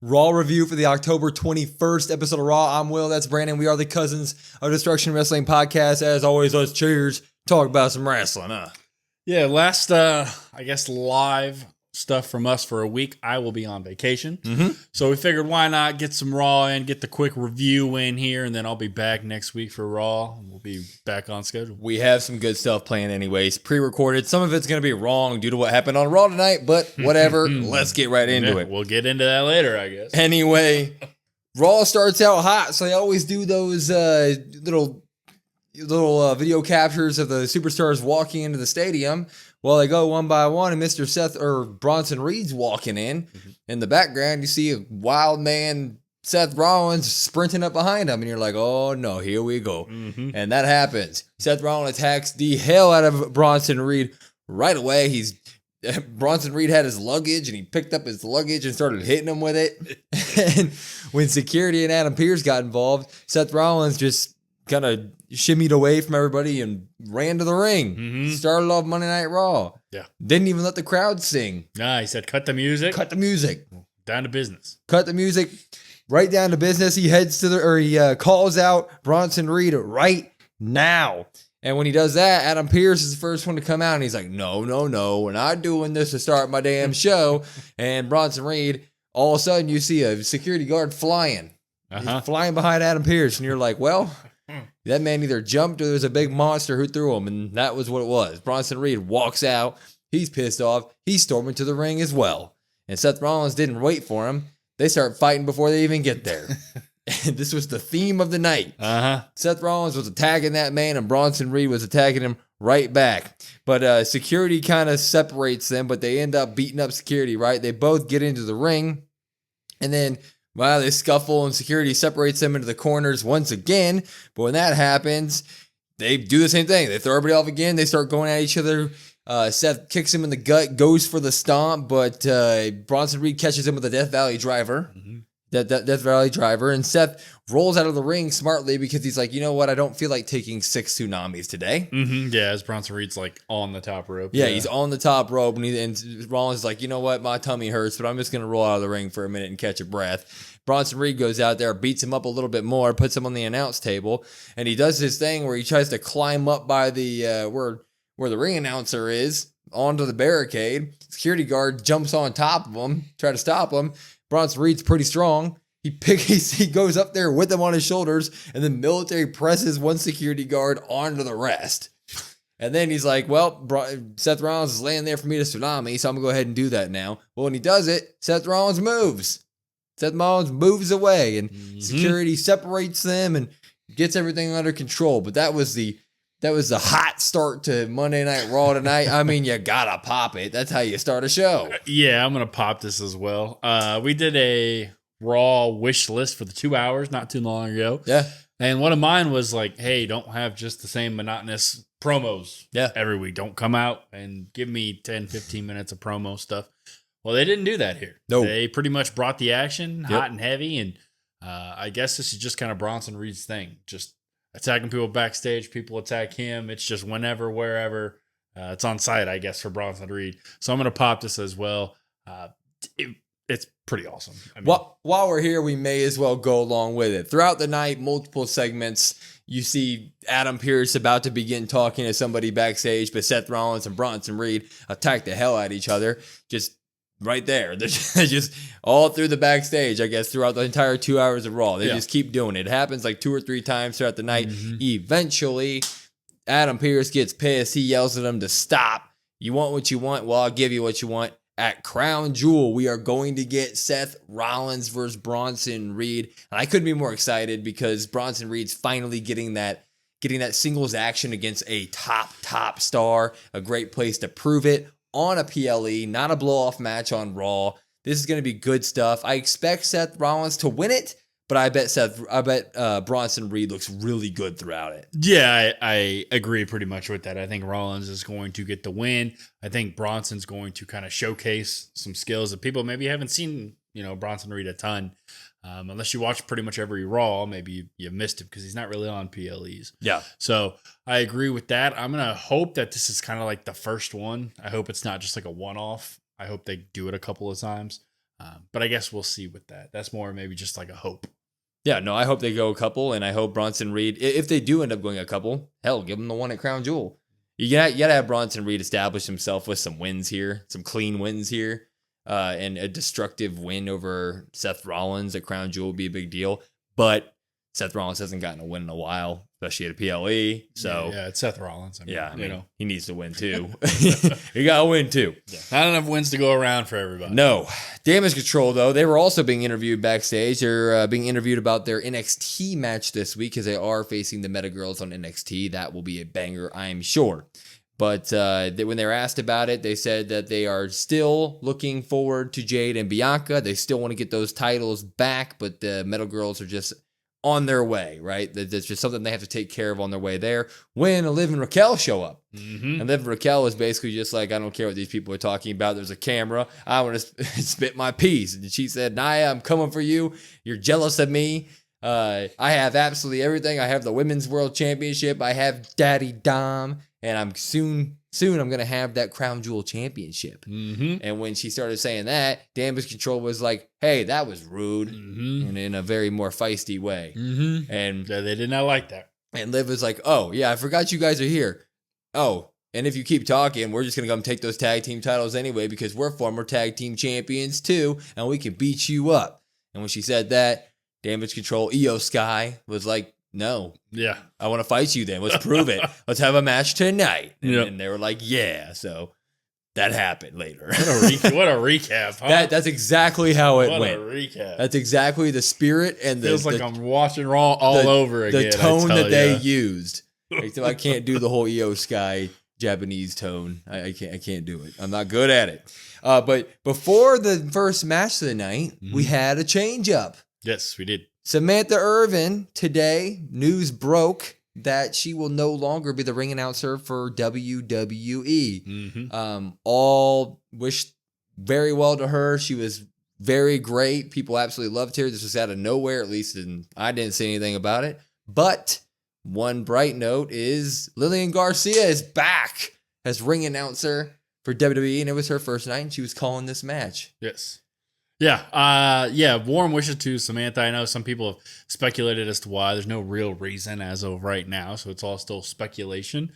Raw review for the October 21st episode of Raw. I'm Will. That's Brandon. We are the Cousins of Destruction Wrestling Podcast. As always, let's cheers. Talk about some wrestling, huh? Yeah, last, live stuff from us for a week. I will be on vacation. So we figured why not get some Raw in, get the quick review in here, and then I'll be back next week for Raw. We'll be back on schedule. We have some good stuff planned anyways, pre-recorded. Some of it's going to be wrong due to what happened on Raw tonight, but whatever. Let's get right into it. We'll get into that later, I guess. Anyway, Raw starts out hot, so they always do those little video captures of the superstars walking into the stadium. Well, they go one by one, and Mr. Seth or Bronson Reed's walking in. In the background, you see a wild man, Seth Rollins, sprinting up behind him, and you're like, oh no, here we go. And that happens. Seth Rollins attacks the hell out of Bronson Reed right away. Bronson Reed had his luggage, and he picked up his luggage and started hitting him with it. And when security and Adam Pearce got involved, Seth Rollins just kind of shimmied away from everybody and ran to the ring. Started off Monday Night Raw. Yeah. Didn't even let the crowd sing. Nah, he said, cut the music. Cut the music. Down to business. Cut the music. Right down to business. He heads to he calls out Bronson Reed right now. And when he does that, Adam Pearce is the first one to come out, and he's like, no, we're not doing this to start my damn show. And Bronson Reed, all of a sudden, you see a security guard flying. He's flying behind Adam Pearce, and you're like, well, that man either jumped or there was a big monster who threw him, and that was what it was. Bronson Reed walks out. He's pissed off. He's storming to the ring as well. And Seth Rollins didn't wait for him. They start fighting before they even get there. And this was the theme of the night. Seth Rollins was attacking that man, and Bronson Reed was attacking him right back. But security kind of separates them, but they end up beating up security, right? They both get into the ring, and then they scuffle, and security separates them into the corners once again. But when that happens, they do the same thing. They throw everybody off again. They start going at each other. Seth kicks him in the gut, goes for the stomp, but Bronson Reed catches him with a Death Valley driver. Death Valley driver. And Seth rolls out of the ring smartly because he's like, you know what? I don't feel like taking 6 tsunamis today. Yeah, as Bronson Reed's like on the top rope. Yeah, he's on the top rope, and Rollins is like, you know what? My tummy hurts, but I'm just going to roll out of the ring for a minute and catch a breath. Bronson Reed goes out there, beats him up a little bit more, puts him on the announce table, and he does this thing where he tries to climb up by the where the ring announcer is onto the barricade. Security guard jumps on top of him, try to stop him. Bronson Reed's pretty strong. He goes up there with him on his shoulders, and then military presses one security guard onto the rest. And then he's like, well, Seth Rollins is laying there for me to tsunami, so I'm going to go ahead and do that now. Well, when he does it, Seth Rollins moves. Seth Rollins moves away, and security separates them and gets everything under control. But that was the hot start to Monday Night Raw tonight. I mean, you gotta pop it. That's how you start a show. Yeah, I'm gonna pop this as well. We did a Raw wish list for the 2 hours not too long ago. Yeah. And one of mine was like, hey, don't have just the same monotonous promos every week. Don't come out and give me 10, 15 minutes of promo stuff. Well, they didn't do that here. No. They pretty much brought the action hot and heavy. And I guess this is just kind of Bronson Reed's thing. Just attacking people backstage. People attack him. It's just whenever, wherever. It's on site, I guess, for Bronson Reed. So I'm going to pop this as well. It's pretty awesome. I mean, while we're here, we may as well go along with it. Throughout the night, multiple segments, you see Adam Pearce about to begin talking to somebody backstage, but Seth Rollins and Bronson Reed attack the hell out of each other. Just right there. They're just all through the backstage, I guess, throughout the entire 2 hours of Raw. They just keep doing it. It happens like 2 or 3 times throughout the night. Eventually, Adam Pearce gets pissed. He yells at him to stop. You want what you want? Well, I'll give you what you want. At Crown Jewel, we are going to get Seth Rollins versus Bronson Reed. And I couldn't be more excited because Bronson Reed's finally getting that singles action against a top star. A great place to prove it on a PLE, not a blow-off match on Raw. This is going to be good stuff. I expect Seth Rollins to win it, but I bet Bronson Reed looks really good throughout it. Yeah, I agree pretty much with that. I think Rollins is going to get the win. I think Bronson's going to kind of showcase some skills that people maybe haven't seen, Bronson Reed a ton. Unless you watch pretty much every Raw, maybe you missed it because he's not really on PLEs. Yeah. So I agree with that. I'm going to hope that this is kind of like the first one. I hope it's not just like a one-off. I hope they do it a couple of times. But I guess we'll see with that. That's more maybe just like a hope. Yeah, no, I hope they go a couple, and I hope Bronson Reed, if they do end up going a couple, hell, give them the one at Crown Jewel. You gotta have Bronson Reed establish himself with some wins here, some clean wins here, and a destructive win over Seth Rollins at Crown Jewel would be a big deal. But Seth Rollins hasn't gotten a win in a while, especially at a PLE. So yeah, it's Seth Rollins. I mean, he needs to win too. He got to win too. Yeah. Not enough wins to go around for everybody. No. Damage Control, though, they were also being interviewed backstage. They're being interviewed about their NXT match this week because they are facing the Meta Girls on NXT. That will be a banger, I'm sure. But when they were asked about it, they said that they are still looking forward to Jade and Bianca. They still want to get those titles back, but the Metal Girls are just on their way, right? That's just something they have to take care of on their way there when Liv and Raquel show up. Mm-hmm. And Liv and Raquel is basically just like, I don't care what these people are talking about. There's a camera. I want to spit my piece. And she said, Nia, I'm coming for you. You're jealous of me. I have absolutely everything. I have the Women's World Championship. I have Daddy Dom. And I'm soon I'm going to have that Crown Jewel Championship. Mm-hmm. And when she started saying that, Damage Control was like, hey, that was rude. Mm-hmm. And in a very more feisty way. Mm-hmm. And they did not like that. And Liv was like, oh, yeah, I forgot you guys are here. Oh, and if you keep talking, we're just going to come take those tag team titles anyway because we're former tag team champions too, and we can beat you up. And when she said that, Damage Control, Io Sky was like, no. Yeah. I want to fight you then. Let's prove it. Let's have a match tonight. And they were like, yeah. So that happened later. What a recap, huh? That's exactly how it went. What a recap. That's exactly the spirit and the... Feels like I'm watching Raw all over again. The tone that they used. I can't do the whole Io Sky Japanese tone. I can't do it. I'm not good at it. But before the first match of the night, we had a change up. Yes, we did. Samantha Irvin, today, news broke that she will no longer be the ring announcer for WWE. Mm-hmm. All wished very well to her. She was very great. People absolutely loved her. This was out of nowhere, at least I didn't say anything about it. But one bright note is Lillian Garcia is back as ring announcer for WWE, and it was her first night, and she was calling this match. Yes. Yeah. Warm wishes to Samantha. I know some people have speculated as to why. There's no real reason as of right now, so it's all still speculation.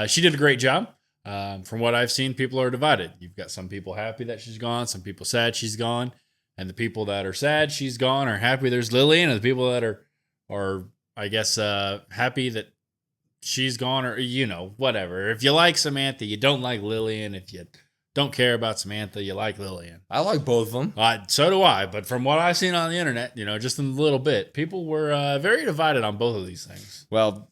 She did a great job. From what I've seen, people are divided. You've got some people happy that she's gone, some people sad she's gone, and the people that are sad she's gone are happy there's Lillian, and the people that are I guess happy that she's gone, or whatever. If you like Samantha, you don't like Lillian. If you don't care about Samantha, you like Lillian. I like both of them. So do I. But from what I've seen on the internet, just in a little bit, people were very divided on both of these things. Well,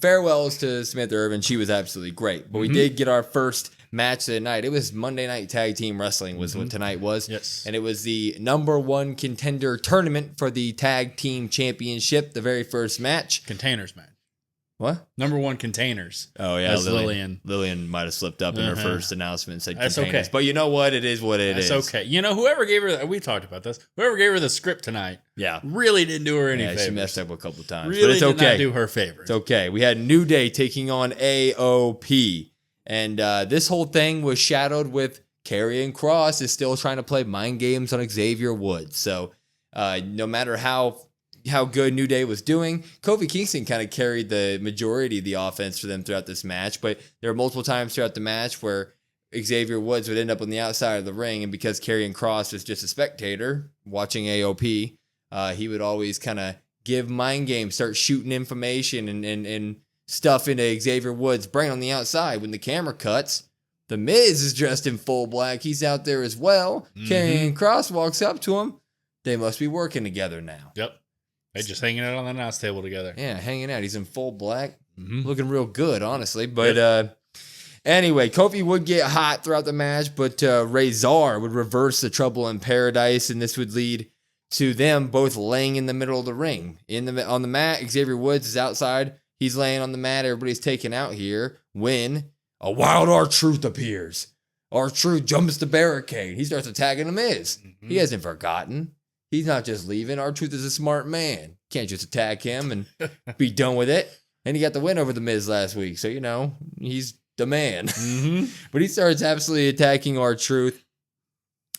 farewells to Samantha Irvin. She was absolutely great. But we did get our first match of the night. It was Monday Night Tag Team Wrestling was what tonight was. Yes. And it was the number 1 contender tournament for the Tag Team Championship, the very first match. Containers match. What? Number 1 containers. Oh, yeah. Lillian. Lillian might have slipped up in her first announcement and said That's containers. okay. But you know what? It is what it is. That's okay. Whoever gave her, we talked about this, whoever gave her the script tonight really didn't do her any favors. She messed up a couple times. Really but it's okay. did not do her favors. It's okay. We had New Day taking on AOP. And this whole thing was shadowed with Karrion Kross is still trying to play mind games on Xavier Woods. So no matter how good New Day was doing, Kofi Kingston kind of carried the majority of the offense for them throughout this match. But there were multiple times throughout the match where Xavier Woods would end up on the outside of the ring. And because Karrion Kross was just a spectator watching AOP, he would always kind of give mind games, start shooting information and stuff into Xavier Woods' brain on the outside. When the camera cuts, The Miz is dressed in full black. He's out there as well. Karrion Kross walks up to him. They must be working together now. Yep. They're just hanging out on the announce table together. Yeah, hanging out. He's in full black. Looking real good, honestly. But anyway, Kofi would get hot throughout the match, but Razor would reverse the Trouble in Paradise, and this would lead to them both laying in the middle of the ring. On the mat, Xavier Woods is outside. He's laying on the mat. Everybody's taken out here when a Wild R-Truth appears. R-Truth jumps the barricade. He starts attacking The Miz. He hasn't forgotten. He's not just leaving. R-Truth is a smart man. Can't just attack him and be done with it. And he got the win over The Miz last week. So, he's the man. But he starts absolutely attacking R-Truth.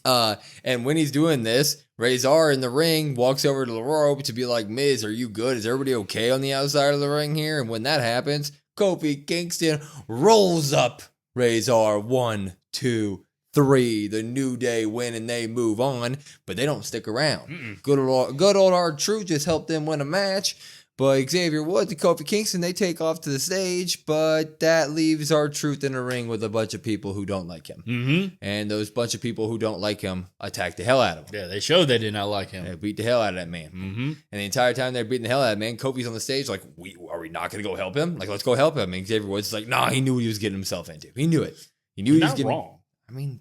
And when he's doing this, Razor in the ring walks over to the rope to be like, Miz, are you good? Is everybody okay on the outside of the ring here? And when that happens, Kofi Kingston rolls up Razor. 1, 2, 3. The New Day win and they move on, but they don't stick around. Good old R-Truth just helped them win a match. But Xavier Woods and Kofi Kingston, they take off to the stage, but that leaves R-Truth in the ring with a bunch of people who don't like him. Mm-hmm. And those bunch of people who don't like him attack the hell out of him. Yeah, they showed they did not like him. They beat the hell out of that man. Mm-hmm. And the entire time they're beating the hell out of that man, Kofi's on the stage like, are we not going to go help him? Like, let's go help him. And Xavier Woods is like, nah, he knew what he was getting himself into. He knew it. He knew he was getting wrong. I mean,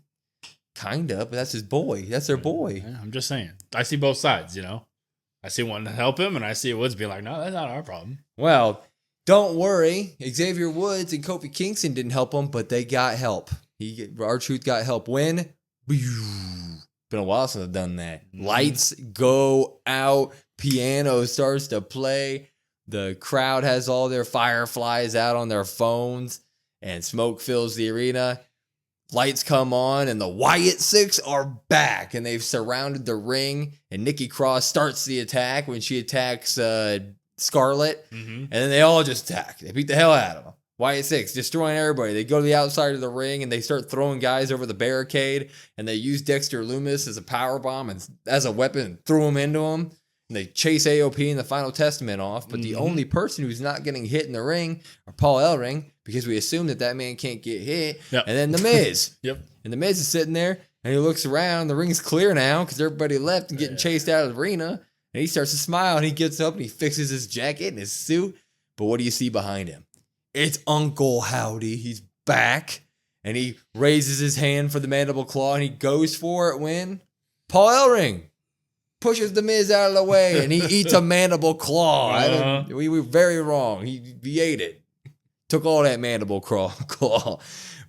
kind of, but that's his boy. That's their boy. Yeah, I'm just saying. I see both sides, you know. I see one to help him, and I see Woods being like, no, that's not our problem. Well, don't worry. Xavier Woods and Kofi Kingston didn't help him, but they got help. R-Truth got help. When? Been a while since I've done that. Lights go out. Piano starts to play. The crowd has all their fireflies out on their phones, and smoke fills the arena. Lights come on, and the Wyatt Six are back, and they've surrounded the ring, and Nikki Cross starts the attack when she attacks Scarlett, and then they all just attack. They beat the hell out of them. Wyatt Six destroying everybody. They go to the outside of the ring, and they start throwing guys over the barricade, and they use Dexter Lumis as a powerbomb and as a weapon and throw him into him. And they chase AOP and the Final Testament off, but the only person who's not getting hit in the ring are Paul Ellering, because we assume that man can't get hit. Yep. And then The Miz. Yep. And The Miz is sitting there, and he looks around. The ring's clear now because everybody left and getting chased out of the arena. And he starts to smile, and he gets up, and he fixes his jacket and his suit. But what do you see behind him? It's Uncle Howdy. He's back, and he raises his hand for the mandible claw, and he goes for it when Paul Ellering pushes The Miz out of the way, and he eats a mandible claw. We were very wrong. He ate it. Took all that mandible claw.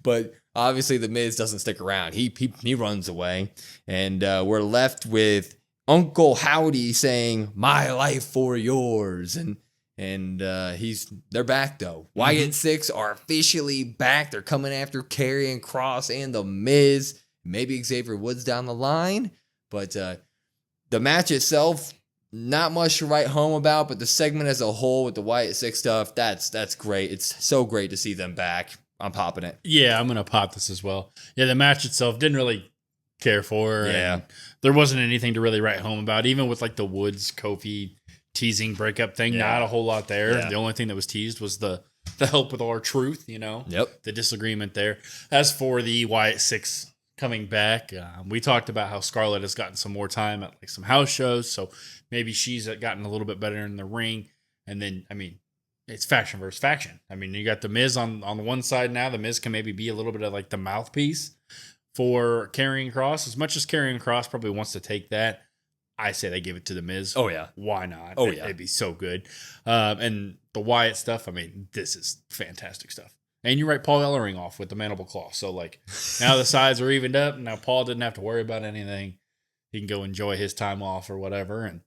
But obviously The Miz doesn't stick around. He runs away. And we're left with Uncle Howdy saying, my life for yours. And they're back though. Wyatt Six are officially back. They're coming after Karrion Kross and The Miz. Maybe Xavier Woods down the line. But the match itself, not much to write home about, but the segment as a whole with the Wyatt Six stuff, that's great. It's so great to see them back. I'm popping it. Yeah, I'm going to pop this as well. Yeah, the match itself didn't really care for. Yeah. There wasn't anything to really write home about, even with like the Woods Kofi teasing breakup thing. Yeah. Not a whole lot there. Yeah. The only thing that was teased was the help with R-Truth, you know? Yep. The disagreement there. As for the Wyatt Six coming back, we talked about how Scarlett has gotten some more time at like some house shows, so maybe she's gotten a little bit better in the ring. And then, I mean, it's faction versus faction. I mean, you got The Miz on the one side now. The Miz can maybe be a little bit of like the mouthpiece for Karrion Kross. As much as Karrion Kross probably wants to take that, I say they give it to The Miz. Oh, yeah. Why not? Oh, yeah. It'd be so good. And the Wyatt stuff, I mean, this is fantastic stuff. And you write Paul Ellering off with the mandible claw. So, like, now the sides are evened up. Now Paul didn't have to worry about anything. He can go enjoy his time off or whatever and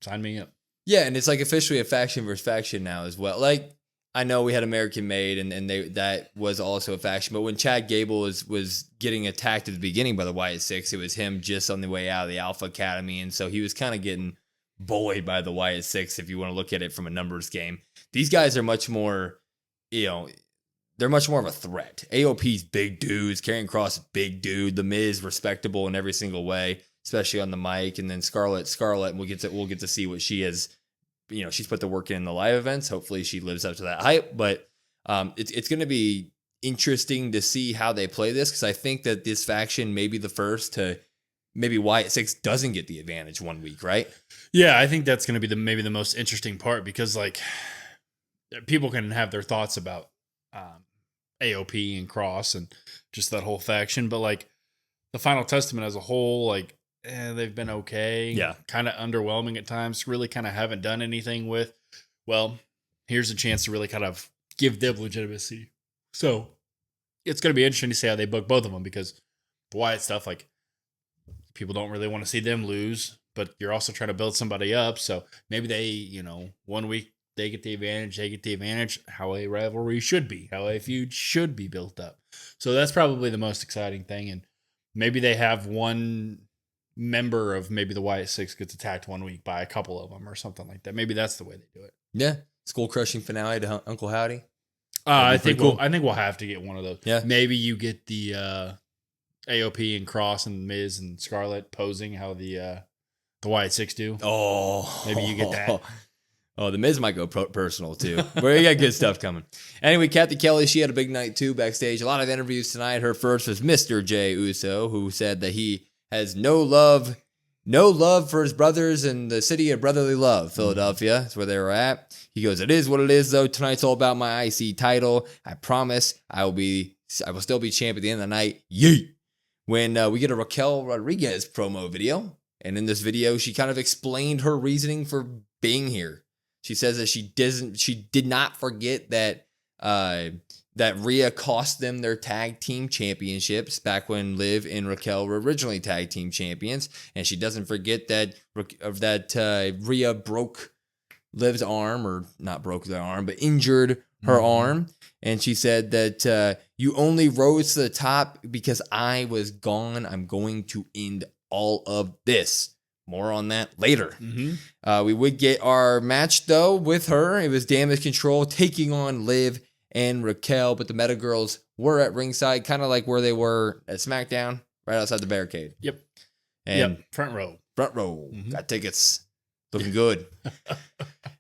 sign me up. Yeah, and it's like officially a faction versus faction now as well. Like, I know we had American Made, and that was also a faction. But when Chad Gable was getting attacked at the beginning by the Wyatt Six, it was him just on the way out of the Alpha Academy. And so he was kind of getting bullied by the Wyatt Six, if you want to look at it from a numbers game. These guys are much more, they're much more of a threat. AOP's big dudes. Karrion Kross, big dude. The Miz, respectable in every single way, especially on the mic. And then Scarlett, we'll get to see what she is. She's put the work in the live events. Hopefully she lives up to that hype. But it's going to be interesting to see how they play this, because I think that this faction may be the first to maybe Wyatt Six doesn't get the advantage 1 week, right? Yeah, I think that's going to be maybe the most interesting part, because like people can have their thoughts about AOP and Cross and just that whole faction, but like the Final Testament as a whole, like they've been okay. Yeah. Kind of underwhelming at times. Really kind of haven't done anything with, well, here's a chance to really kind of give them legitimacy. So it's going to be interesting to see how they book both of them, because the Wyatt stuff, like people don't really want to see them lose, but you're also trying to build somebody up. So maybe they, 1 week they get the advantage, how a rivalry should be, how a feud should be built up. So that's probably the most exciting thing. And maybe they have one member of maybe the Wyatt Six gets attacked one week by a couple of them or something like that. Maybe that's the way they do it. Yeah. Skull crushing finale to Uncle Howdy. I think we'll have to get one of those. Yeah. Maybe you get the AOP and Cross and Miz and Scarlett posing how the Wyatt Six do. Oh, maybe you get that. Oh, the Miz might go personal too. We got good stuff coming. Anyway, Kathy Kelly, she had a big night too backstage. A lot of interviews tonight. Her first was Mr. Jey Uso, who said that he has no love for his brothers in the city of brotherly love, Philadelphia. That's where they were at. He goes, "It is what it is, though. Tonight's all about my IC title. I promise I will still be champ at the end of the night. Yeet." When we get a Raquel Rodriguez promo video, and in this video, she kind of explained her reasoning for being here. She says that she did not forget that Rhea cost them their tag team championships back when Liv and Raquel were originally tag team champions, and she doesn't forget that Rhea broke Liv's arm, or not broke their arm, but injured her arm. And she said that you only rose to the top because I was gone. I'm going to end all of this. More on that later. We would get our match, though, with her. It was Damage Control taking on Liv and Raquel, but the Meta Girls were at ringside, kind of like where they were at SmackDown, right outside the barricade. Yep. And front row. Got tickets. Looking good.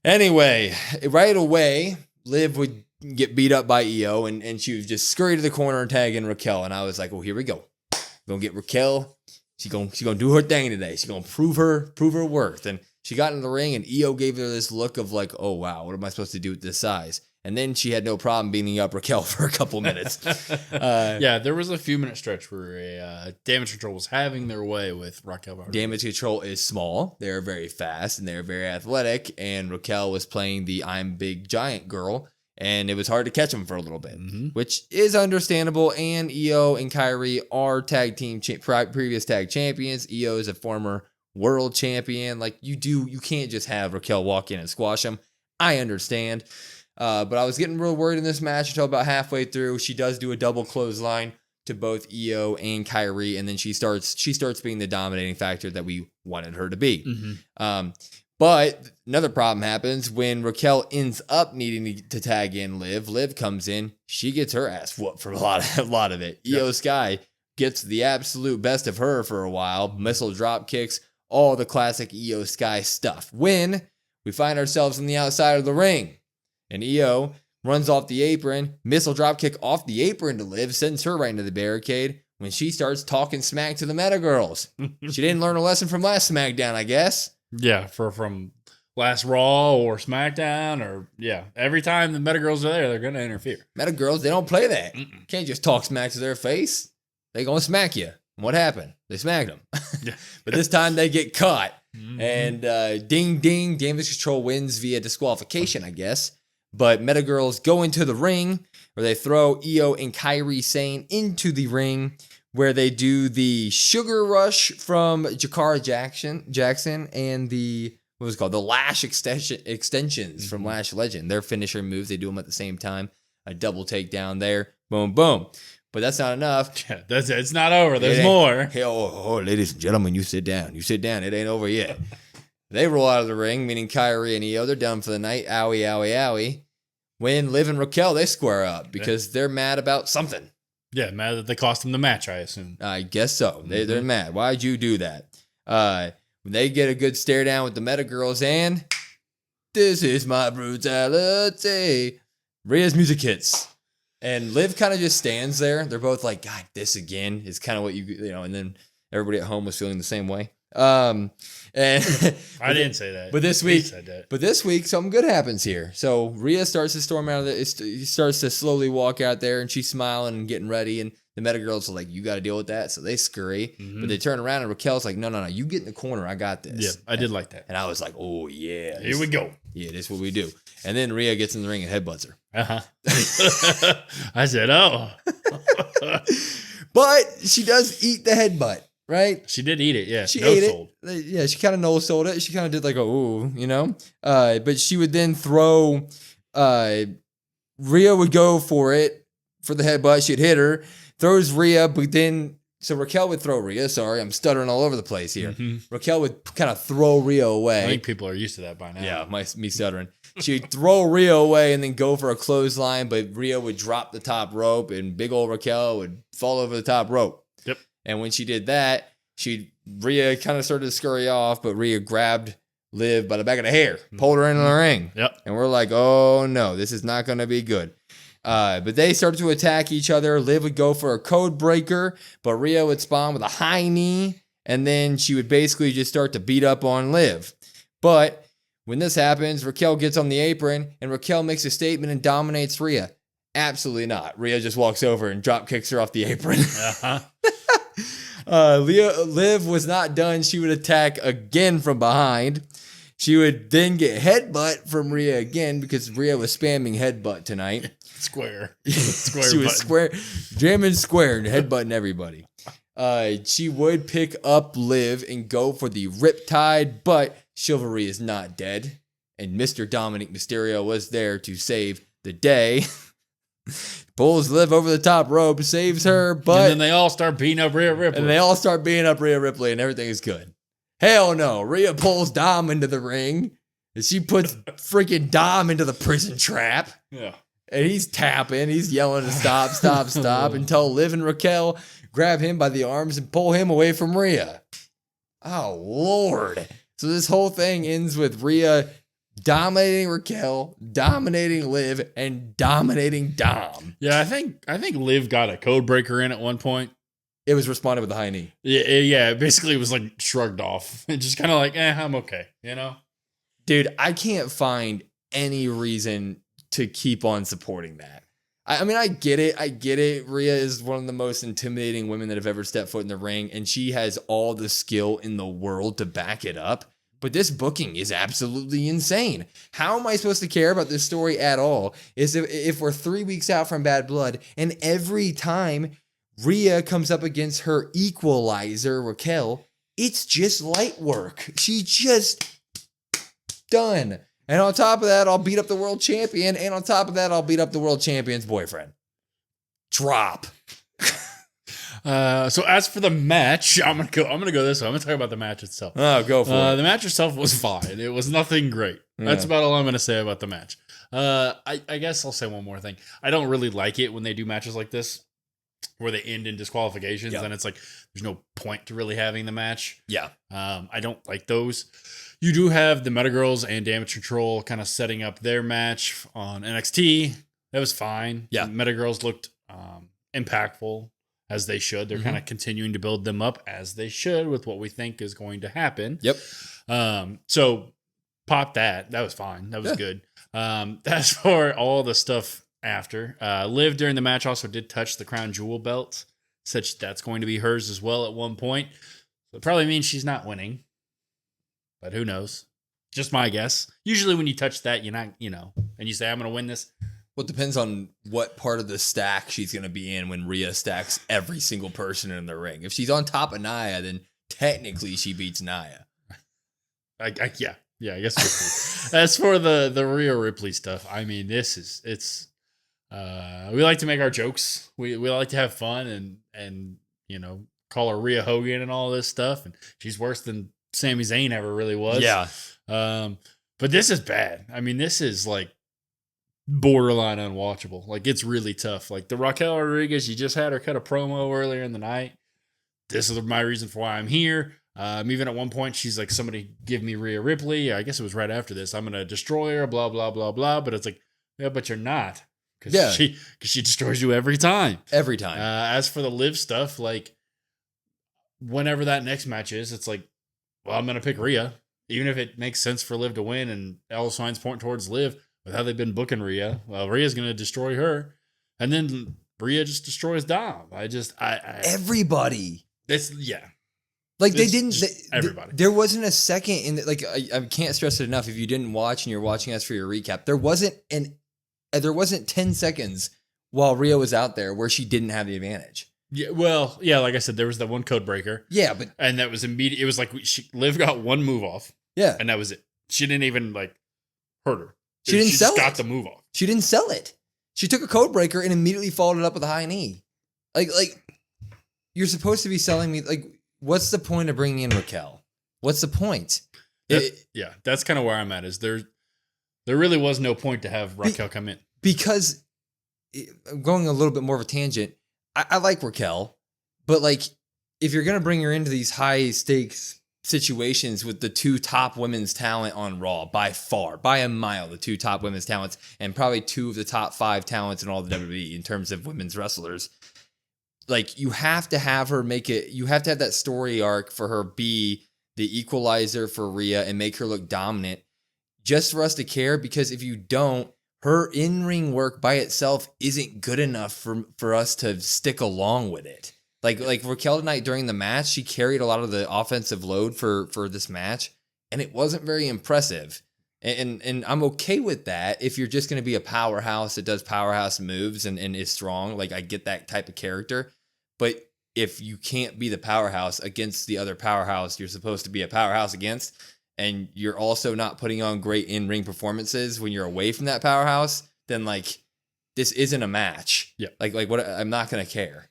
Anyway, right away, Liv would get beat up by EO, and she would just scurry to the corner and tag in Raquel. And I was like, well, here we go. We're going to get Raquel. She's gonna do her thing today. She's gonna prove her worth. And she got in the ring, and EO gave her this look of like, oh wow, what am I supposed to do with this size? And then she had no problem beating up Raquel for a couple minutes. Yeah, there was a few minute stretch where Damage Control was having their way with Raquel. Damage Control is small. They're very fast and they're very athletic. And Raquel was playing the I'm Big Giant girl. And it was hard to catch them for a little bit, which is understandable. And EO and Kyrie are tag team previous tag champions. EO is a former world champion. Like you can't just have Raquel walk in and squash them. I understand. But I was getting real worried in this match until about halfway through. She does do a double clothesline to both EO and Kyrie, and then she starts being the dominating factor that we wanted her to be. But another problem happens when Raquel ends up needing to tag in Liv. Liv comes in. She gets her ass whooped for a lot of it. EO Sky gets the absolute best of her for a while. Missile drop kicks, all the classic EO Sky stuff. When we find ourselves on the outside of the ring, and EO runs off the apron, missile drop kick off the apron to Liv, sends her right into the barricade when she starts talking smack to the Meta Girls. She didn't learn a lesson from last SmackDown, I guess. Yeah, from last Raw or SmackDown, or every time the Meta Girls are there, they're going to interfere. Meta Girls, they don't play that. Can't just talk smack to their face. They going to smack you. What happened? They smacked them. But this time they get caught. And ding, ding, Damage Control wins via disqualification, I guess. But Meta Girls go into the ring, where they throw EO and Kyrie Sane into the ring, where they do the Sugar Rush from Jakara Jackson and the Lash extensions from Lash Legend. Their finisher moves, they do them at the same time. A double takedown there. Boom, boom. But that's not enough. Yeah, it's not over. There's more. Hey, ladies and gentlemen, you sit down. You sit down. It ain't over yet. They roll out of the ring, meaning Kyrie and EO. They're done for the night. Owie, owie, owie. When Liv and Raquel, they square up because they're mad about something. Yeah, mad that they cost them the match, I assume. I guess so. They're mad. Why'd you do that? They get a good stare down with the Meta Girls, and this is my brutality. Rhea's music hits. And Liv kind of just stands there. They're both like, God, this again is kind of what you know, and then everybody at home was feeling the same way. And I didn't say that. But this week, something good happens here. So Rhea starts to storm out of he starts to slowly walk out there, and she's smiling and getting ready. And the Meta Girls are like, you got to deal with that. So they scurry, but they turn around, and Raquel's like, no, you get in the corner. I got this. Yeah, I did like that. And I was like, oh yeah, here we go. Yeah, this is what we do. And then Rhea gets in the ring and headbutts her. I said, oh. But she does eat the headbutt. Right? She did eat it, yeah. She ate it. Yeah, she kind of no-sold it. She kind of did like a, ooh, you know? But she would then throw, Rhea would go for it, for the headbutt. She'd hit her, throws Rhea, but then So Raquel would throw Rhea. Sorry, I'm stuttering all over the place here. Mm-hmm. Raquel would kind of throw Rhea away. I think people are used to that by now. Yeah, me stuttering. She'd throw Rhea away and then go for a clothesline, but Rhea would drop the top rope and big old Raquel would fall over the top rope. Yep. And when she did that, Rhea kind of started to scurry off, but Rhea grabbed Liv by the back of the hair, pulled her into the ring. Yep. And we're like, oh no, this is not going to be good. But they started to attack each other. Liv would go for a code breaker, but Rhea would spawn with a high knee, and then she would basically just start to beat up on Liv. But when this happens, Raquel gets on the apron, and Raquel makes a statement and dominates Rhea. Absolutely not. Rhea just walks over and drop kicks her off the apron. Uh-huh. Liv was not done. She would attack again from behind. She would then get headbutt from Rhea again because Rhea was spamming headbutt tonight. Square. She was jamming square and headbutting everybody. She would pick up Liv and go for the Riptide, but Chivalry is not dead. And Mr. Dominic Mysterio was there to save the day. Pulls Liv over the top rope, saves her, but... And then they all start beating up Rhea Ripley. And everything is good. Hell no. Rhea pulls Dom into the ring. And she puts freaking Dom into the prison trap. Yeah. And he's tapping. He's yelling to stop until Liv and Raquel grab him by the arms and pull him away from Rhea. Oh, Lord. So this whole thing ends with Rhea dominating Raquel, dominating Liv, and dominating Dom. Yeah, I think Liv got a code breaker in at one point. It was responded with a high knee. Yeah. Basically, it was like shrugged off. And just kind of like, I'm okay, you know? Dude, I can't find any reason to keep on supporting that. I mean, I get it. Rhea is one of the most intimidating women that have ever stepped foot in the ring, and she has all the skill in the world to back it up. But this booking is absolutely insane. How am I supposed to care about this story at all? Is if we're 3 weeks out from Bad Blood, and every time Rhea comes up against her equalizer, Raquel, it's just light work. She just done. And on top of that, I'll beat up the world champion. And on top of that, I'll beat up the world champion's boyfriend. Drop. So as for the match, I'm gonna go this way. I'm gonna talk about the match itself. Oh, go for it. The match itself was fine. It was nothing great. That's about all I'm gonna say about the match. I guess I'll say one more thing. I don't really like it when they do matches like this, where they end in disqualifications, and it's like there's no point to really having the match. Yeah. I don't like those. You do have the Meta Girls and Damage Control kind of setting up their match on NXT. That was fine. Yeah. The Meta Girls looked impactful, as they should. They're kind of continuing to build them up as they should with what we think is going to happen. Yep. So pop that. That was fine. That was good. As for all the stuff after, Liv during the match also did touch the crown jewel belt. Said that's going to be hers as well at one point. So it probably means she's not winning. But who knows? Just my guess. Usually when you touch that, you're not, and you say, I'm going to win this. Well, it depends on what part of the stack she's going to be in when Rhea stacks every single person in the ring. If she's on top of Nia, then technically she beats Nia. I guess so. As for the Rhea Ripley stuff, I mean, we like to make our jokes. We like to have fun and call her Rhea Hogan and all this stuff. And she's worse than Sami Zayn ever really was. Yeah. But this is bad. I mean, this is like borderline unwatchable. Like, it's really tough. Like the Raquel Rodriguez, you just had her cut a promo earlier in the night. This is my reason for why I'm here. Even at one point, she's like, somebody give me Rhea Ripley. I guess it was right after this. I'm going to destroy her, blah, blah, blah, blah. But it's like, yeah, but you're not. Because she destroys you every time. Every time. As for the Liv stuff, like, whenever that next match is, it's like, well, I'm going to pick Rhea. Even if it makes sense for Liv to win and all signs point towards Liv, with how they've been booking Rhea, well, Rhea's going to destroy her. And then Rhea just destroys Dom. Everybody. Like everybody. There wasn't a second in I can't stress it enough. If you didn't watch and you're watching us for your recap, there wasn't 10 seconds while Rhea was out there where she didn't have the advantage. Yeah, well, yeah, like I said, there was that one code breaker. Yeah, and that was immediate. It was like Liv got one move off. Yeah, and that was it. She didn't even hurt her. She just got the move off. She didn't sell it. She took a code breaker and immediately followed it up with a high knee. Like you're supposed to be selling me like, what's the point of bringing in Raquel? What's the point? That's kind of where I'm at. Is there really was no point to have Raquel come in because I'm going a little bit more of a tangent. I like Raquel, but like if you're gonna bring her into these high stakes situations with the two top women's talent on Raw by far, by a mile, the two top women's talents, and probably two of the top 5 talents in all the WWE in terms of women's wrestlers. Like you have to have her you have to have that story arc for her be the equalizer for Rhea and make her look dominant just for us to care, because if you don't, her in-ring work by itself isn't good enough for us to stick along with it. Like Raquel tonight during the match, she carried a lot of the offensive load for this match, and it wasn't very impressive. And I'm okay with that if you're just going to be a powerhouse that does powerhouse moves and is strong. Like I get that type of character, but if you can't be the powerhouse against the other powerhouse you're supposed to be a powerhouse against, and you're also not putting on great in-ring performances when you're away from that powerhouse, then like this isn't a match. Yeah. Like what, I'm not going to care.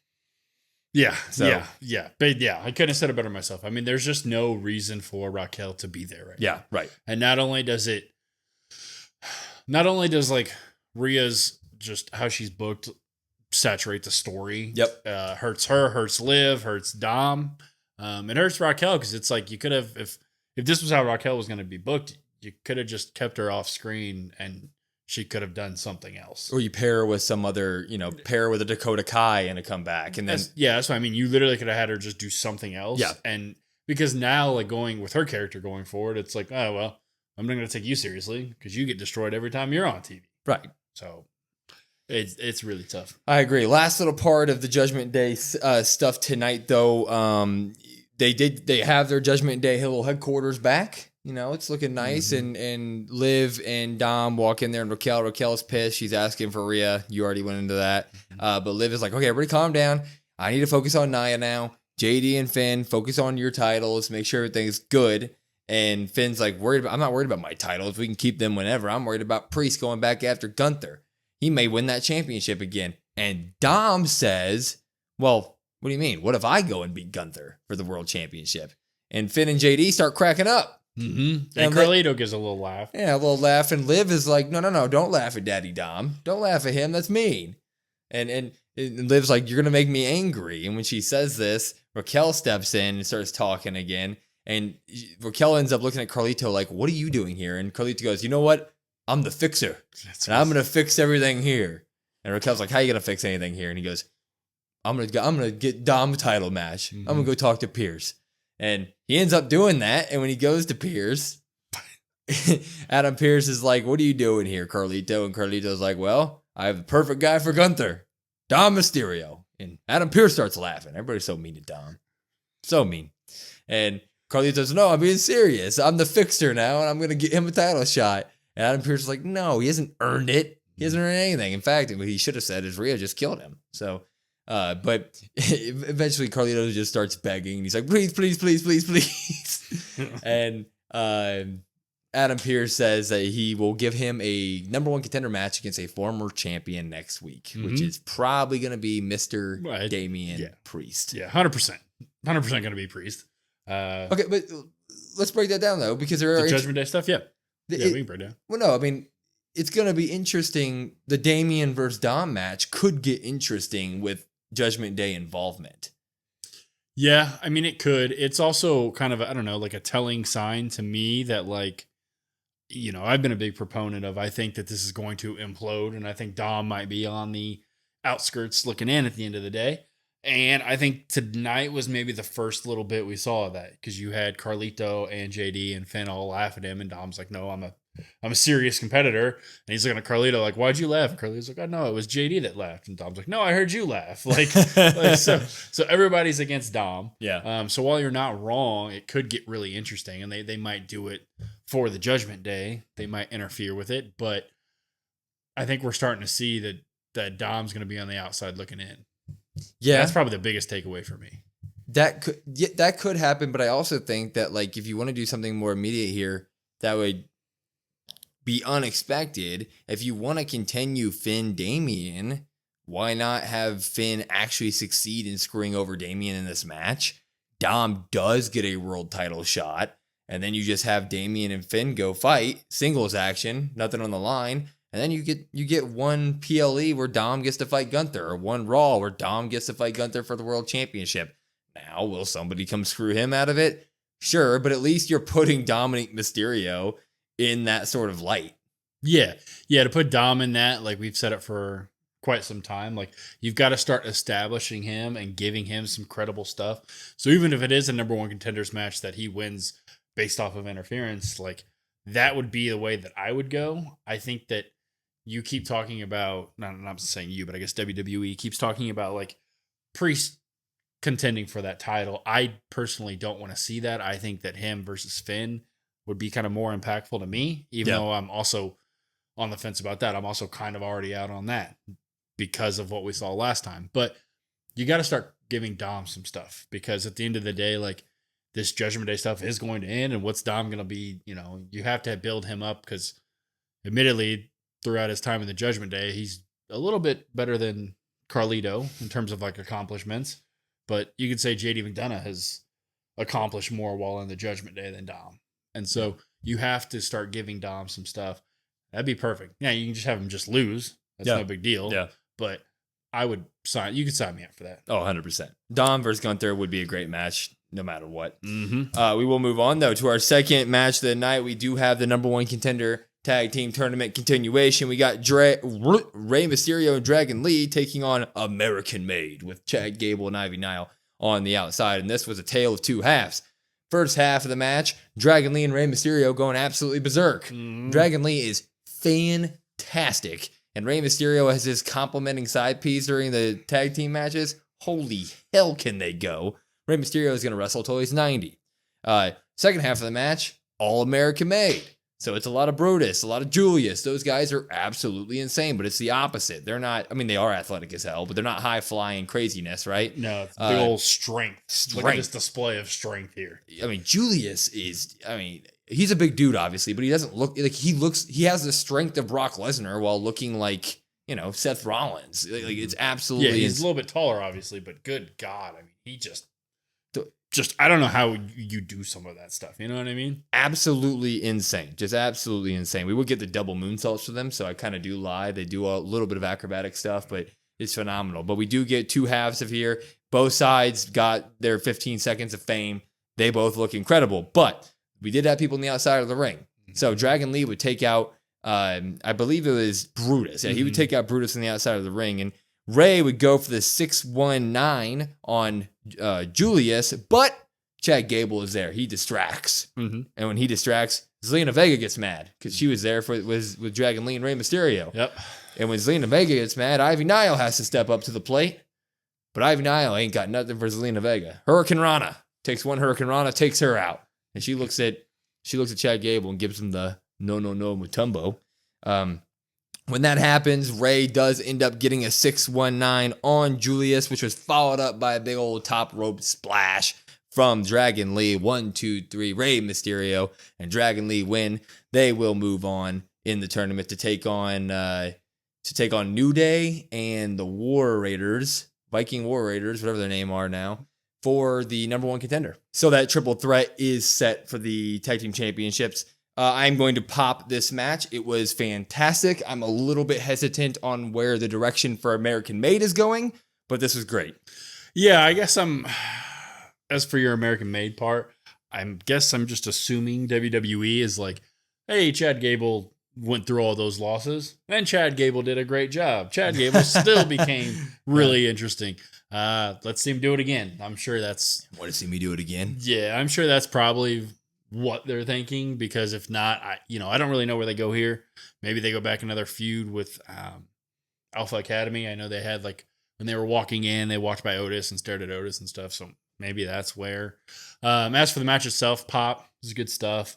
Yeah. So, yeah. But yeah, I couldn't have said it better myself. I mean, there's just no reason for Raquel to be there right now. Right. And not only does like Rhea's just how she's booked saturate the story. Yep. Hurts her, hurts Liv, hurts Dom. It hurts Raquel because it's like you could have, if this was how Raquel was going to be booked, you could have just kept her off screen and she could have done something else. Or you pair her with some other, pair her with a Dakota Kai and a comeback. And then, that's what I mean. You literally could have had her just do something else. Yeah. And because now, like going with her character going forward, it's like, oh, well, I'm not going to take you seriously because you get destroyed every time you're on TV. Right. So it's really tough. I agree. Last little part of the Judgment Day stuff tonight, though. They have their Judgment Day little headquarters back. It's looking nice. Mm-hmm. And Liv and Dom walk in there, and Raquel's pissed. She's asking for Rhea. You already went into that. Mm-hmm. But Liv is like, okay, everybody calm down. I need to focus on Nia now. JD and Finn, focus on your titles. Make sure everything's good. And Finn's like, I'm not worried about my titles. We can keep them whenever. I'm worried about Priest going back after Gunther. He may win that championship again. And Dom says, well, what do you mean? What if I go and beat Gunther for the world championship? And Finn and JD start cracking up. Mm-hmm. And Carlito gives a little laugh. Yeah, a little laugh. And Liv is like, no, don't laugh at Daddy Dom. Don't laugh at him. That's mean. And Liv's like, you're going to make me angry. And when she says this, Raquel steps in and starts talking again. And Raquel ends up looking at Carlito like, what are you doing here? And Carlito goes, you know what? I'm the fixer. And I'm going to fix everything here. And Raquel's like, how are you going to fix anything here? And he goes, I'm gonna get Dom a title match. Mm-hmm. I'm gonna go talk to Pierce. And he ends up doing that. And when he goes to Pierce, Adam Pierce is like, what are you doing here, Carlito? And Carlito's like, well, I have the perfect guy for Gunther, Dom Mysterio. And Adam Pierce starts laughing. Everybody's so mean to Dom. So mean. And Carlito says, no, I'm being serious. I'm the fixer now, and I'm gonna get him a title shot. And Adam Pierce is like, no, he hasn't earned it. He hasn't earned anything. In fact, what he should have said is Rhea just killed him. So but eventually Carlito just starts begging. And he's like, please, please, please, please, please. And Adam Pierce says that he will give him a number 1 contender match against a former champion next week, mm-hmm. which is probably going to be Mr. Damian Priest. Yeah, 100%. 100% going to be Priest. Okay, but let's break that down, though, because there are... The Judgment Day stuff? Yeah. We can break it down. Well, no, I mean... It's going to be interesting. The Damian versus Dom match could get interesting with Judgment Day involvement. Yeah, I mean, it could. It's also kind of, I don't know, like a telling sign to me that, like, I've been a big proponent of, I think that this is going to implode, and I think Dom might be on the outskirts looking in at the end of the day. And I think tonight was maybe the first little bit we saw of that, because you had Carlito and JD and Finn all laugh at him, and Dom's like, no, I'm a serious competitor. And he's looking at Carlito like, why'd you laugh? And Carlito's like, oh, no, it was JD that laughed. And Dom's like, no, I heard you laugh. So everybody's against Dom. Yeah. So while you're not wrong, it could get really interesting. And they might do it for the Judgment Day. They might interfere with it. But I think we're starting to see that Dom's going to be on the outside looking in. Yeah. That's probably the biggest takeaway for me. That could happen. But I also think that, like, if you want to do something more immediate here, that would be unexpected. If you want to continue Finn Damian, why not have Finn actually succeed in screwing over Damian in this match? Dom does get a world title shot, and then you just have Damian and Finn go fight, singles action, nothing on the line, and then you get one PLE where Dom gets to fight Gunther, or one Raw where Dom gets to fight Gunther for the world championship. Now, will somebody come screw him out of it? Sure, but at least you're putting Dominic Mysterio in that sort of light. Yeah. Yeah, to put Dom in that, like we've said it for quite some time, like you've got to start establishing him and giving him some credible stuff. So even if it is a number one contenders match that he wins based off of interference, like that would be the way that I would go. I think that you keep talking about, not saying you, but I guess WWE keeps talking about like Priest contending for that title. I personally don't want to see that. I think that him versus Finn would be kind of more impactful to me, even though I'm also on the fence about that. I'm also kind of already out on that because of what we saw last time. But you got to start giving Dom some stuff, because at the end of the day, like this Judgment Day stuff is going to end, and what's Dom going to be, you have to build him up, because admittedly throughout his time in the Judgment Day, he's a little bit better than Carlito in terms of like accomplishments, but you could say JD McDonough has accomplished more while in the Judgment Day than Dom. And so you have to start giving Dom some stuff. That'd be perfect. Yeah, you can just have him just lose. That's no big deal. Yeah. But you could sign me up for that. Oh, 100%. Dom versus Gunther would be a great match no matter what. Mm-hmm. We will move on, though, to our second match of the night. We do have the number one contender tag team tournament continuation. We got Rey Mysterio and Dragon Lee taking on American Made with Chad Gable and Ivy Nile on the outside. And this was a tale of two halves. First half of the match, Dragon Lee and Rey Mysterio going absolutely berserk. Mm-hmm. Dragon Lee is fantastic, and Rey Mysterio has his complimenting side piece during the tag team matches. Holy hell, can they go? Rey Mysterio is going to wrestle till he's 90. Second half of the match, all American Made. So it's a lot of Brutus, a lot of Julius. Those guys are absolutely insane, but it's the opposite. They're not, they are athletic as hell, but they're not high-flying craziness, right? No, it's big old strength. Look at this display of strength here. Julius is, he's a big dude, obviously, but he doesn't look like he has the strength of Brock Lesnar while looking like, Seth Rollins. Like it's absolutely. Yeah, he's a little bit taller, obviously, but good God. He just, I don't know how you do some of that stuff. You know what I mean? Absolutely insane. Just absolutely insane. We would get the double moonsaults for them, so I kind of do lie. They do a little bit of acrobatic stuff, but it's phenomenal. But we do get two halves of here. Both sides got their 15 seconds of fame. They both look incredible, but we did have people on the outside of the ring. So Dragon Lee would take out, I believe it was Brutus. Yeah, he would take out Brutus on the outside of the ring, and Ray would go for the 619 on Julius, but Chad Gable is there. He distracts. Mm-hmm. And when he distracts, Zelina Vega gets mad because she was there with Dragon Lee and Rey Mysterio. Yep. And when Zelina Vega gets mad, Ivy Nile has to step up to the plate. But Ivy Nile ain't got nothing for Zelina Vega. Hurricane Rana takes one Hurricane Rana, takes her out. And she looks at Chad Gable and gives him the no Mutombo. When that happens, Ray does end up getting a 619 on Julius, which was followed up by a big old top rope splash from Dragon Lee. 1, 2, 3. Rey Mysterio and Dragon Lee win. They will move on in the tournament to take on New Day and the War Raiders, Viking War Raiders, whatever their name are now, for the number one contender. So that triple threat is set for the tag team championships. I'm going to pop this match. It was fantastic. I'm a little bit hesitant on where the direction for American Made is going, but this was great. Yeah, I guess as for your American Made part, I'm just assuming WWE is like, hey, Chad Gable went through all those losses, and Chad Gable did a great job. Chad Gable still became really interesting. Let's see him do it again. I'm sure that's... Want to see me do it again? Yeah, I'm sure that's probably what they're thinking, because if not, I don't really know where they go here. Maybe they go back another feud with Alpha Academy. I know they had, like, when they were walking in, they walked by Otis and stared at Otis and stuff, so maybe that's where. As for the match itself, Pop, this is good stuff.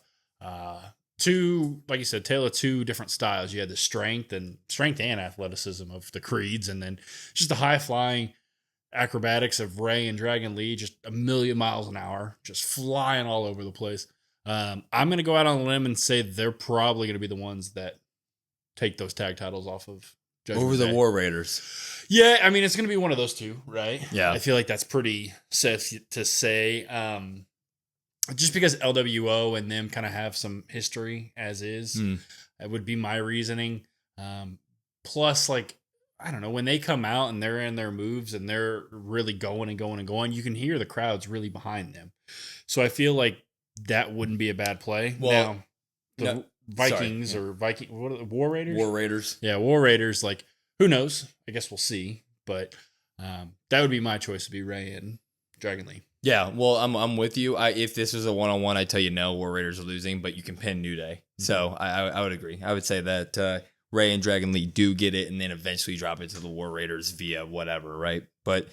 Two, like you said, tale of two different styles. You had the strength and athleticism of the Creeds, and then just the high-flying acrobatics of Ray and Dragon Lee, just a million miles an hour, just flying all over the place. I'm going to go out on a limb and say they're probably going to be the ones that take those tag titles off of Over the War Raiders. Yeah, I mean, it's going to be one of those two, right? Yeah. I feel like that's pretty safe to say. Just because LWO and them kind of have some history as is, that would be my reasoning. Plus, like, I don't know, when they come out and they're in their moves and they're really going and going and going, you can hear the crowds really behind them. So I feel like that wouldn't be a bad play. Well, now, the Vikings or what are the War Raiders? War Raiders. Yeah, War Raiders. Like, who knows? I guess we'll see. But that would be my choice to be Rey and Dragon Lee. Yeah, well, I'm with you. If this was a one-on-one, I'd tell you no, War Raiders are losing, but you can pin New Day. So I would agree. I would say that Rey and Dragon Lee do get it and then eventually drop it to the War Raiders via whatever, right? But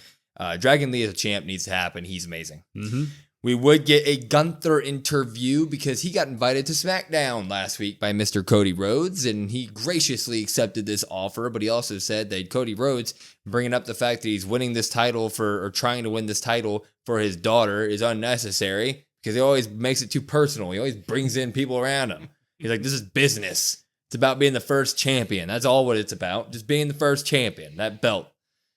Dragon Lee as a champ needs to happen. He's amazing. Mm-hmm. We would get a Gunther interview because he got invited to SmackDown last week by Mr. Cody Rhodes, and he graciously accepted this offer, but he also said that Cody Rhodes, bringing up the fact that he's winning this title or trying to win this title for his daughter is unnecessary because he always makes it too personal. He always brings in people around him. He's like, this is business. It's about being the first champion. That's all what it's about. Just being the first champion, that belt.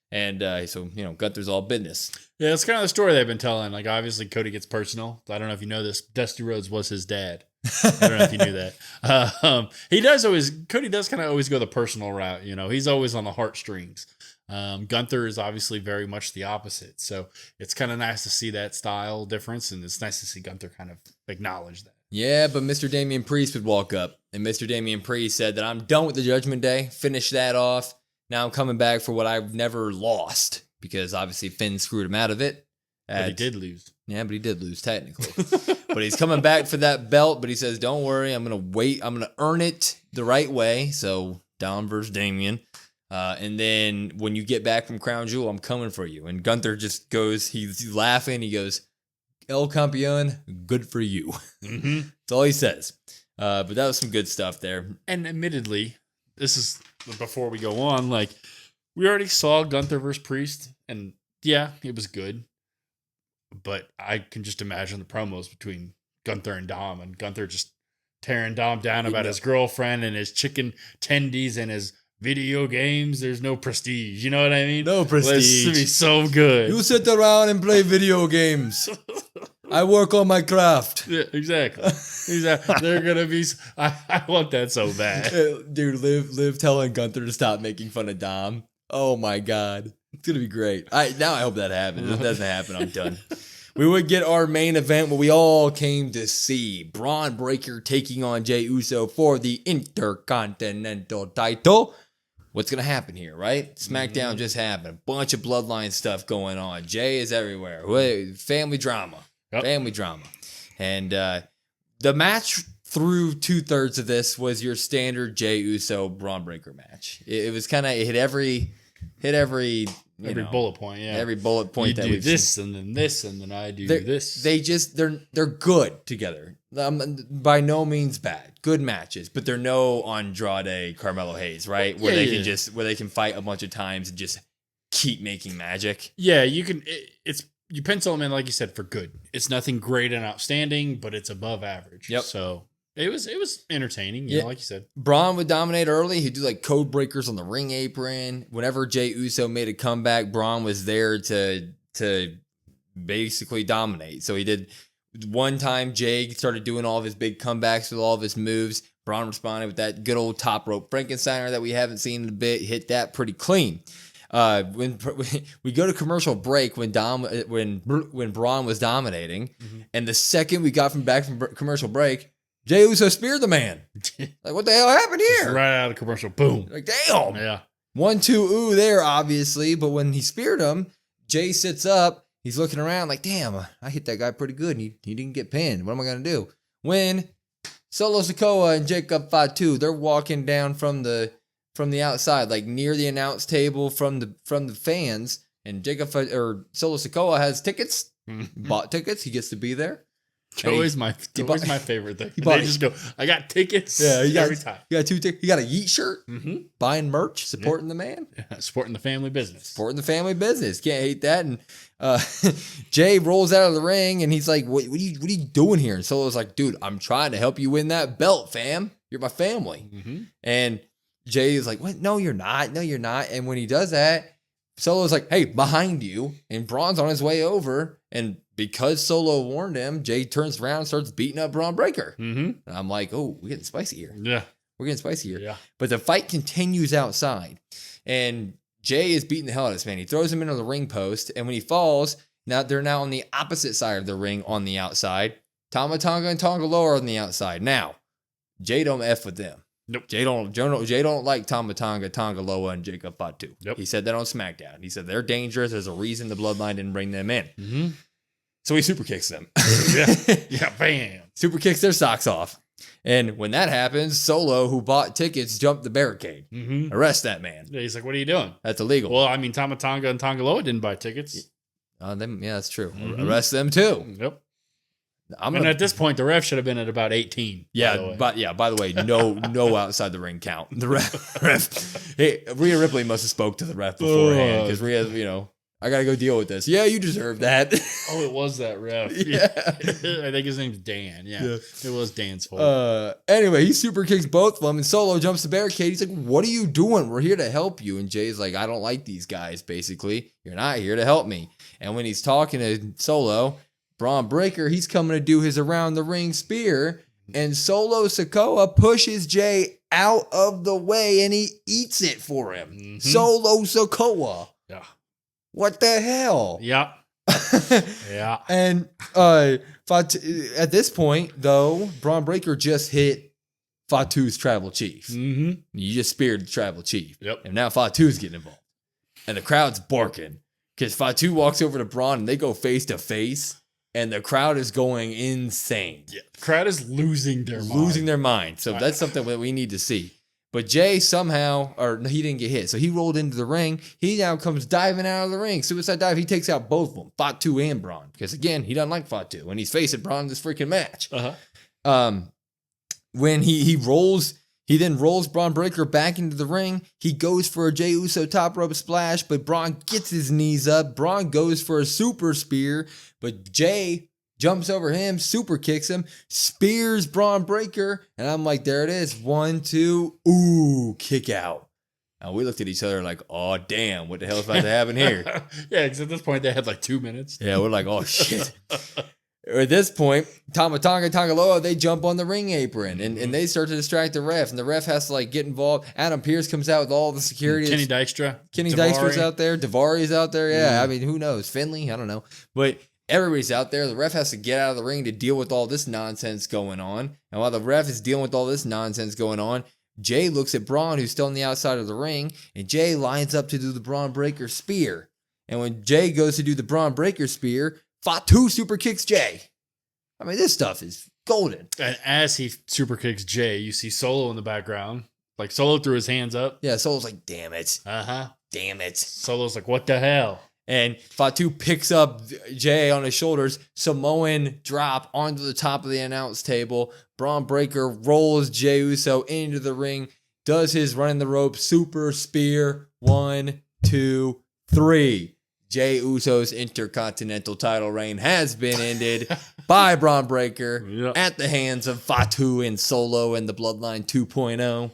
And so, Gunther's all business. Yeah, it's kind of the story they've been telling. Like, obviously, Cody gets personal. I don't know if you know this. Dusty Rhodes was his dad. I don't know if you knew that. Cody does kind of always go the personal route. He's always on the heartstrings. Gunther is obviously very much the opposite. So it's kind of nice to see that style difference. And it's nice to see Gunther kind of acknowledge that. Yeah, but Mr. Damian Priest would walk up. And Mr. Damian Priest said that I'm done with the Judgment Day. Finish that off. Now I'm coming back for what I've never lost because obviously Finn screwed him out of it. But he did lose. Yeah, but he did lose technically. But he's coming back for that belt. But he says, don't worry, I'm going to wait. I'm going to earn it the right way. So Dom versus Damian. And then when you get back from Crown Jewel, I'm coming for you. And Gunther just goes, he's laughing. He goes, El Campeon, good for you. Mm-hmm. That's all he says. But that was some good stuff there. And admittedly, this is before we go on, like, we already saw Gunther versus Priest, and yeah, it was good. But I can just imagine the promos between Gunther and Dom, and Gunther just tearing Dom down about his girlfriend and his chicken tendies and his video games. There's no prestige. You know what I mean? No prestige. This would be so good. You sit around and play video games. I work on my craft. Yeah, exactly. They're gonna be. I want that so bad, dude. Liv telling Gunther to stop making fun of Dom. Oh my god, it's gonna be great. Now I hope that happens. If it doesn't happen, I'm done. We would get our main event, what we all came to see: Bron Breakker taking on Jey Uso for the Intercontinental title. What's going to happen here, right? SmackDown just happened. A bunch of bloodline stuff going on. Jey is everywhere. Family drama. Yep. Family drama. And the match through 2/3 of this was your standard Jey Uso Bron Breakker match. It was kind of, it hit every bullet point, yeah. Every bullet point you that do we've this seen. and then this and then I do this. They're good together. By no means bad. Good matches, but they're no Andrade Carmelo Hayes, right? Where they can fight a bunch of times and just keep making magic. Yeah, you can. You pencil them in, like you said, for good. It's nothing great and outstanding, but it's above average. Yep. So it was entertaining, like you said. Braun would dominate early. He'd do like code breakers on the ring apron. Whenever Jey Uso made a comeback, Braun was there to basically dominate. So he did. One time, Jey started doing all of his big comebacks with all of his moves. Braun responded with that good old top rope Frankensteiner that we haven't seen in a bit. Hit that pretty clean. When we go to commercial break, when Braun was dominating, and the second we got back from commercial break, Jey Uso speared the man. Like, what the hell happened here? Right out of commercial, boom. Like, damn. Yeah. 1-2 ooh there, obviously, but when he speared him, Jey sits up. He's looking around like, damn, I hit that guy pretty good, and he didn't get pinned. What am I going to do? When Solo Sikoa and Jacob Fatu, they're walking down from the outside, like near the announce table from the fans, and Solo Sikoa has tickets, bought tickets. He gets to be there. Always my favorite thing. They just go, I got tickets. Yeah, every time. You got 2 tickets. You got a Yeet shirt. Buying merch, supporting the man. Yeah, supporting the family business. Supporting the family business. Can't hate that. And Jey rolls out of the ring and he's like, what are you doing here? And Solo's like, dude, I'm trying to help you win that belt, fam. You're my family. And Jay is like, what? No, you're not. No, you're not. And when he does that, Solo's like, hey, behind you. And Braun's on his way over. And because Solo warned him, Jay turns around and starts beating up Bron Breakker. And I'm like, oh, we're getting spicy here. Yeah. We're getting spicy here. Yeah. But the fight continues outside. And Jay is beating the hell out of this man. He throws him into the ring post. And when he falls, they're now on the opposite side of the ring on the outside. Tama Tonga and Tonga Loa are on the outside. Now, Jay don't F with them. Nope. Jay don't like Tama Tonga, Tonga Loa, and Jacob Fatu. Yep. He said that on SmackDown. He said they're dangerous. There's a reason the Bloodline didn't bring them in. So he super kicks them. Yeah, bam. Super kicks their socks off. And when that happens, Solo, who bought tickets, jumped the barricade. Arrest that man. Yeah, he's like, what are you doing? That's illegal. Well, I mean, Tama Tonga and Tonga Loa didn't buy tickets. Yeah, that's true. Arrest them too. Yep. And at this point, the ref should have been at about 18. Yeah, by the way, no outside the ring count. The ref. Hey, Rhea Ripley must have spoke to the ref beforehand because Rhea, I got to go deal with this. Yeah, you deserve that. Oh, it was that ref. Yeah. I think his name's Dan. Yeah. It was Dan's fault. Anyway, he super kicks both of them and Solo jumps the barricade. He's like, what are you doing? We're here to help you. And Jay's like, I don't like these guys, basically. You're not here to help me. And when he's talking to Solo, Bron Breakker, he's coming to do his around the ring spear. And Solo Sikoa pushes Jay out of the way and he eats it for him. Solo Sikoa. Yeah. What the hell? Yeah. Yeah. And at this point, though, Bron Breakker just hit Fatu's tribal chief. You just speared the tribal chief. Yep. And now Fatu's getting involved. And the crowd's barking because Fatu walks over to Bron and they go face to face. And the crowd is going insane. Yeah. The crowd is losing their mind. So that's something that we need to see. But Jay he didn't get hit. So he rolled into the ring. He now comes diving out of the ring. Suicide dive. He takes out both of them, Fatu and Bron. Because again, he doesn't like Fatu. And he's facing Bron in this freaking match. When he then rolls Bron Breakker back into the ring. He goes for a Jey Uso top rope splash, but Bron gets his knees up. Bron goes for a super spear, but Jay jumps over him, super kicks him, spears Bron Breakker, and I'm like, there it is. 1, 2, ooh, kick out. And we looked at each other like, oh, damn, what the hell's about to happen here? Yeah, because at this point, they had like 2 minutes. Yeah, we're like, oh, shit. At this point, Tama Tonga and Tonga Loa, they jump on the ring apron and they start to distract the ref. And the ref has to get involved. Adam Pearce comes out with all the security. Kenny Dykstra. Dykstra's out there. Daivari out there. Yeah, I mean, who knows? Finley? I don't know. But everybody's out there. The ref has to get out of the ring to deal with all this nonsense going on. And while the ref is dealing with all this nonsense going on, Jay looks at Bron, who's still on the outside of the ring. And Jay lines up to do the Bron Breakker spear. And when Jay goes to do the Bron Breakker spear, Fatu super kicks Jay. I mean, this stuff is golden. And as he super kicks Jay, you see Solo in the background. Like Solo threw his hands up. Yeah, Solo's like, damn it. Damn it. Solo's like, what the hell? And Fatu picks up Jay on his shoulders. Samoan drop onto the top of the announce table. Bron Breakker rolls Jey Uso into the ring. Does his running the rope super spear. 1, 2, 3. Jey Uso's Intercontinental title reign has been ended by Bron Breakker at the hands of Fatu and Solo and the Bloodline 2.0.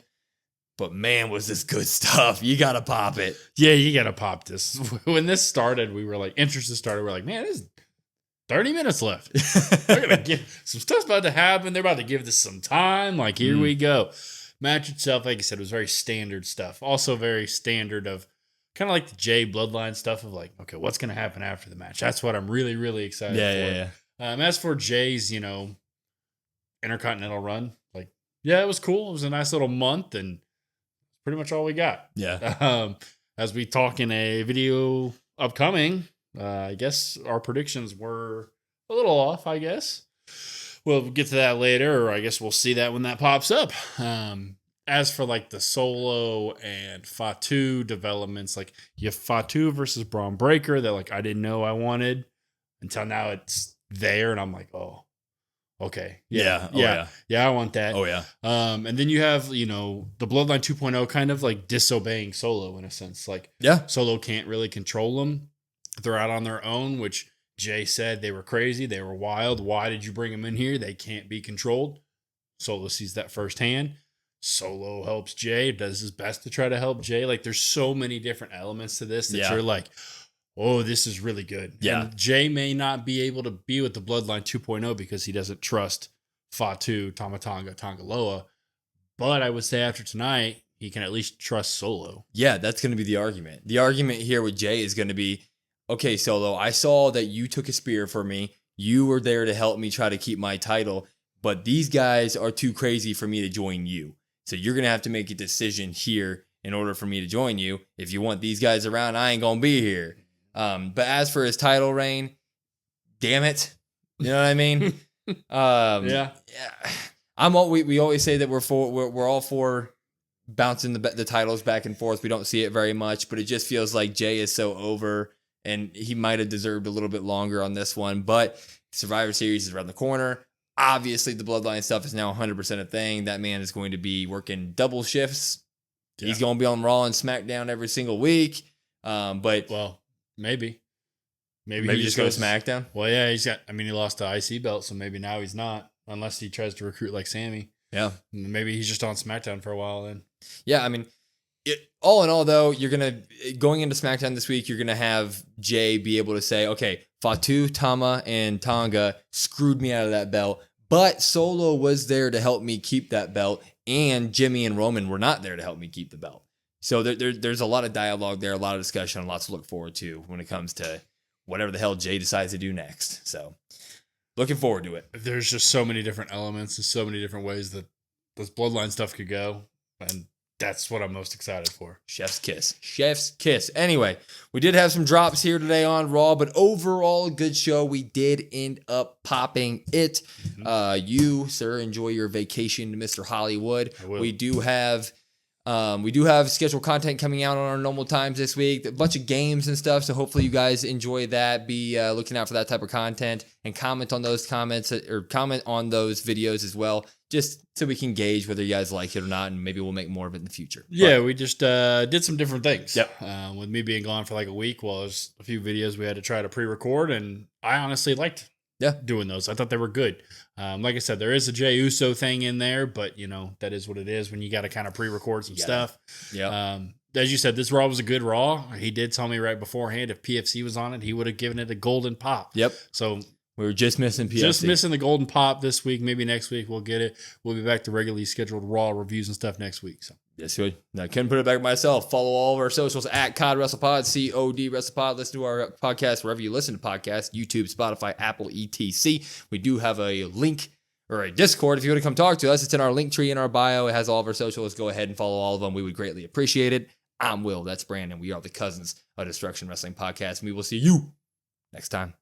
But man, was this good stuff. You got to pop it. Yeah, you got to pop this. When this started, we were like, interest started. We're like, man, there's 30 minutes left. They're going to get some stuff's about to happen. They're about to give this some time. Like, here we go. Match itself, like I said, was very standard stuff. Also very standard of kind of like the Jay Bloodline stuff of like, okay, what's going to happen after the match? That's what I'm really, really excited for. Yeah. As for Jay's, Intercontinental run, like, yeah, it was cool. It was a nice little month and pretty much all we got. Yeah. As we talk in a video upcoming, I guess our predictions were a little off, I guess. We'll get to that later, or I guess we'll see that when that pops up. As for like the Solo and Fatu developments, like you have Fatu versus Bron Breakker that like I didn't know I wanted until now it's there, and I'm like, oh, okay, yeah, I want that. Oh yeah. And then you have the Bloodline 2.0 kind of like disobeying Solo in a sense, like Solo can't really control them. They're out on their own, which Jay said they were crazy, they were wild. Why did you bring them in here? They can't be controlled. Solo sees that firsthand. Solo helps Jey, does his best to try to help Jey. Like, there's so many different elements to this that you're like, oh, this is really good. Yeah. And Jey may not be able to be with the Bloodline 2.0 because he doesn't trust Fatu, Tamatanga, Tangaloa. But I would say after tonight, he can at least trust Solo. Yeah, that's going to be the argument. The argument here with Jey is going to be, okay, Solo, I saw that you took a spear for me. You were there to help me try to keep my title, but these guys are too crazy for me to join you. So you're going to have to make a decision here in order for me to join you. If you want these guys around, I ain't going to be here. But as for his title reign, damn it. You know what I mean? Yeah. We always say that we're all for bouncing the titles back and forth. We don't see it very much, but it just feels like Jey is so over, and he might have deserved a little bit longer on this one. But Survivor Series is around the corner. Obviously, the Bloodline stuff is now 100% a thing. That man is going to be working double shifts. Yeah. He's going to be on Raw and SmackDown every single week. Well, maybe he just goes to SmackDown. Well, yeah, he lost the IC belt, so maybe now he's not, unless he tries to recruit like Sammy. Yeah. Maybe he's just on SmackDown for a while then. Yeah, I mean, all in all, though, going into SmackDown this week, you're going to have Jey be able to say, okay, Fatu, Tama, and Tonga screwed me out of that belt, but Solo was there to help me keep that belt, and Jimmy and Roman were not there to help me keep the belt. So there's a lot of dialogue there, a lot of discussion, lots to look forward to when it comes to whatever the hell Jey decides to do next. So looking forward to it. There's just so many different elements and so many different ways that this Bloodline stuff could go, and that's what I'm most excited for. Chef's kiss. Anyway, we did have some drops here today on Raw, but overall, a good show. We did end up popping it. Mm-hmm. You, sir, enjoy your vacation to Mr. Hollywood. I will. We do have scheduled content coming out on our normal times this week. A bunch of games and stuff, so hopefully you guys enjoy that. Be looking out for that type of content and comment on those comments or comment on those videos as well, just so we can gauge whether you guys like it or not, and maybe we'll make more of it in the future. Yeah, we just did some different things. Yep. With me being gone for like a week, there's a few videos we had to try to pre-record, and I honestly liked doing those. I thought they were good. Like I said, there is a Jey Uso thing in there, but that is what it is when you got to kind of pre-record some stuff. Yeah. As you said, this Raw was a good Raw. He did tell me right beforehand if PFC was on it, he would have given it a golden pop. Yep. So we were just missing PFC. Just missing the golden pop this week. Maybe next week we'll get it. We'll be back to regularly scheduled Raw reviews and stuff next week. So. Yes, good. I couldn't put it back myself. Follow all of our socials at COD WrestlePod, COD WrestlePod. Listen to our podcast wherever you listen to podcasts, YouTube, Spotify, Apple, etc. We do have a link or a Discord if you want to come talk to us. It's in our link tree in our bio. It has all of our socials. Go ahead and follow all of them. We would greatly appreciate it. I'm Will. That's Brandon. We are the Cousins of Destruction Wrestling Podcast, and we will see you next time.